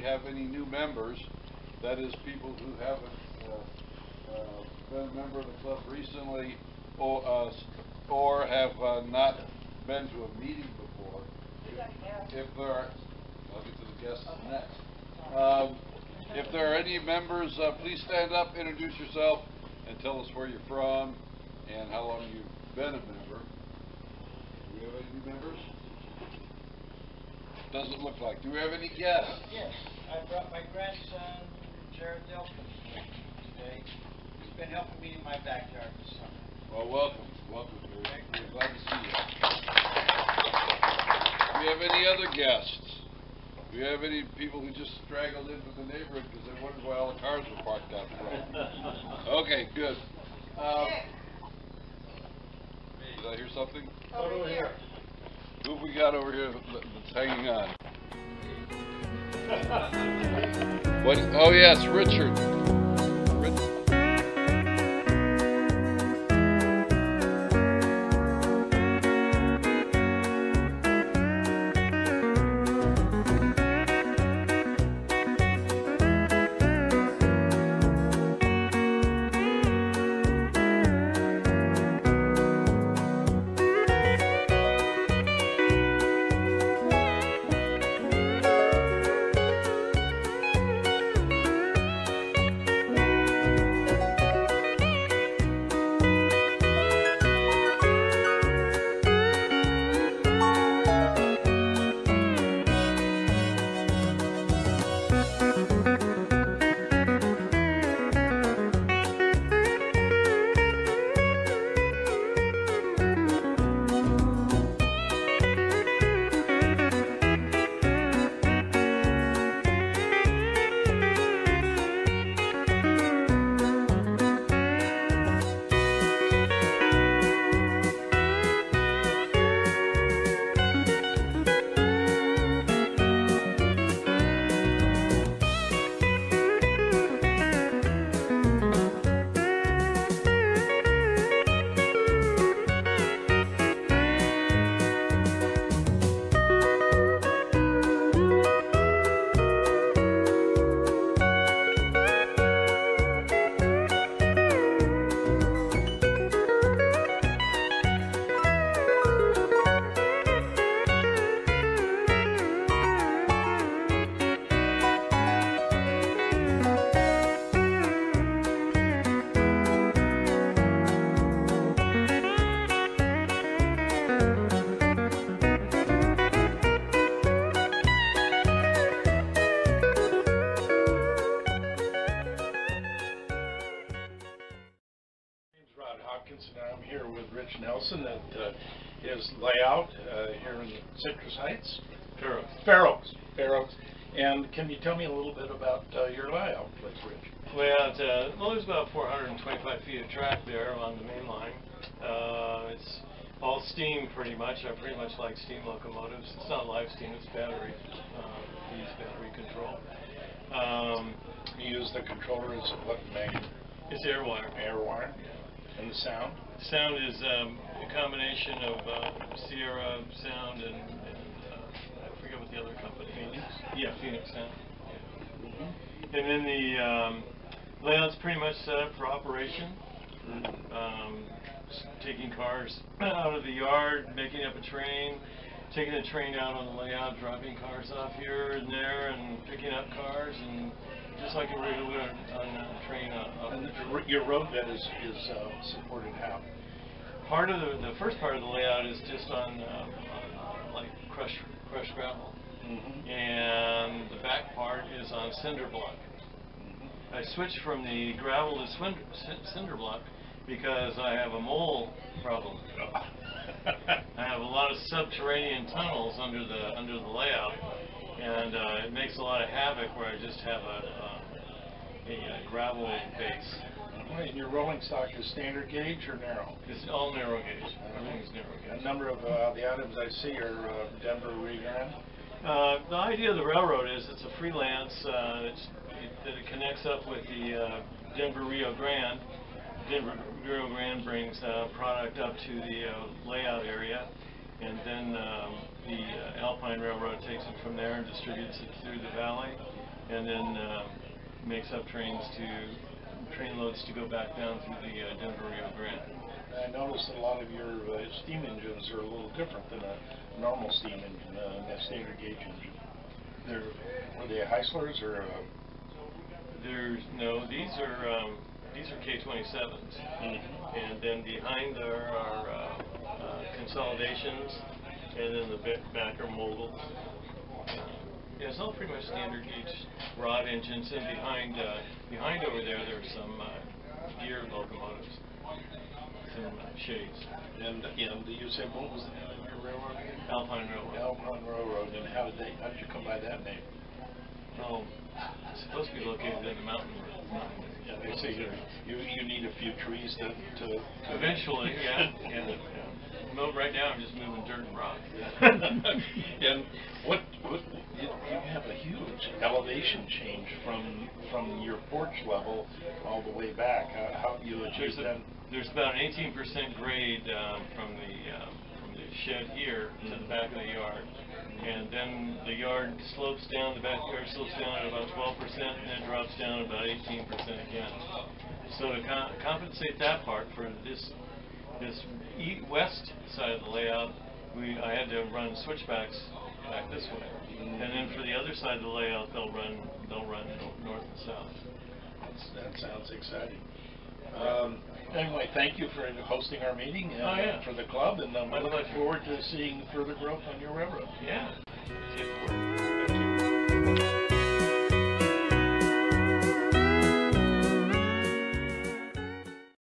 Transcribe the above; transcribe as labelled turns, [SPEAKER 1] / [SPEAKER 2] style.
[SPEAKER 1] have any new members, that is people who haven't been a member of the club recently or have not been to a meeting before. If there are, I'll get to the guests next. If there are any members, please stand up, introduce yourself, and tell us where you're from and how long you've been a member. Do we have any new members? Doesn't look like. Do we have any guests?
[SPEAKER 2] Yes, I brought my grandson, Jared Delkin, today. He's been helping me in my backyard this summer.
[SPEAKER 1] Well, welcome. Welcome. We're glad to see you. Do we have any other guests? Do we have any people who just straggled into the neighborhood because they wondered why all the cars were parked out front? Okay, good. Did I hear something?
[SPEAKER 2] Over here.
[SPEAKER 1] Who have we got over here that's hanging on? What? Oh yes, Richard.
[SPEAKER 3] And I'm here with Rich Nelson at his layout here in Citrus Heights. Fair Oaks. And can you tell me a little bit about your layout, please, Rich?
[SPEAKER 4] Well, there's about 425 feet of track there on the main line. It's all steam pretty much. I pretty much like steam locomotives. It's not live steam, it's battery. We use battery control.
[SPEAKER 3] You use the controller as what main?
[SPEAKER 4] It's air wire.
[SPEAKER 3] Air wire. And the sound?
[SPEAKER 4] Sound is a combination of Sierra Sound and I forget what the other company is. Yeah, Phoenix Sound. Yeah. Mm-hmm. And then the layout's pretty much set up for operation. Taking cars out of the yard, making up a train, taking the train out on the layout, dropping cars off here and there, and picking up cars, and just like a regular on a train.
[SPEAKER 3] And your road bed is supported how?
[SPEAKER 4] Part of the first part of the layout is just on like crushed gravel, and the back part is on cinder block. I switched from the gravel to cinder block because I have a mole problem. I have a lot of subterranean tunnels under the layout, and it makes a lot of havoc where I just have a gravel base.
[SPEAKER 3] And your rolling stock is standard gauge or narrow?
[SPEAKER 4] It's all narrow gauge. Everything's narrow gauge.
[SPEAKER 3] A number of the items I see are Denver Regran.
[SPEAKER 4] The idea of the railroad is it's a freelance. It connects up with the Denver Rio Grande. Denver Rio Grande brings product up to the layout area, and then the Alpine Railroad takes it from there and distributes it through the valley, and then makes up train loads to go back down through the Denver Rio Grande.
[SPEAKER 3] I noticed that a lot of your steam engines are a little different than a normal steam engine, a standard gauge engine. Are they Heislers or?
[SPEAKER 4] No, these are K27s, and then behind there are consolidations, and then the back are moguls. Yeah, it's all pretty much standard gauge rod engines, and behind over there there's some geared locomotives, some shades.
[SPEAKER 3] And you said, what was the name of your railroad again?
[SPEAKER 4] Alpine Railroad.
[SPEAKER 3] Alpine Railroad. And how did you come by that name?
[SPEAKER 4] Oh, it's supposed to be located in the mountain.
[SPEAKER 3] Yeah, they say you need a few trees to
[SPEAKER 4] eventually, yeah. Well, right now I'm just moving dirt and rock.
[SPEAKER 3] And what you have a huge elevation change from your porch level all the way back. How do you achieve that?
[SPEAKER 4] There's about an 18% grade from the shed here to the back of the yard, and then the yard slopes down. The backyard slopes down at about 12%, and then drops down about 18% again. So to compensate that part for this west side of the layout, I had to run switchbacks back this way, and then for the other side of the layout, they'll run north and south.
[SPEAKER 3] That sounds exciting. Anyway, thank you for hosting our meeting for the club, and I'm looking forward to seeing further growth on your railroad.
[SPEAKER 4] Yeah.
[SPEAKER 3] Thank you.